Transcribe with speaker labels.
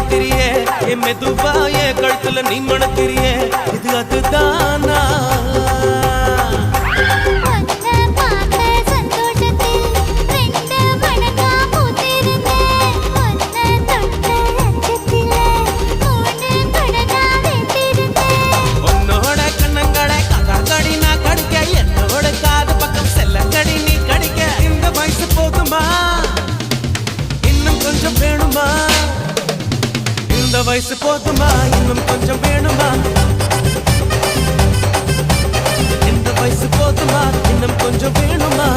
Speaker 1: படுத்திரியே என் மெதுவா என் கழுத்துல நீ மணத்திரியே இது அதுதானா உன்னோட கண்ணங்கடை கடி நான் கடிக்க என்னோட காது பக்கம் செல்லங்கடி நீ கடிக்க இந்த வயசு போதுமா இன்னும் கொஞ்சம் வேணுமா இந்த வயசு போதுமா இன்னும் கொஞ்சம் வேணுமா இந்த வயசு போதுமா இன்னும் கொஞ்சம் வேணுமா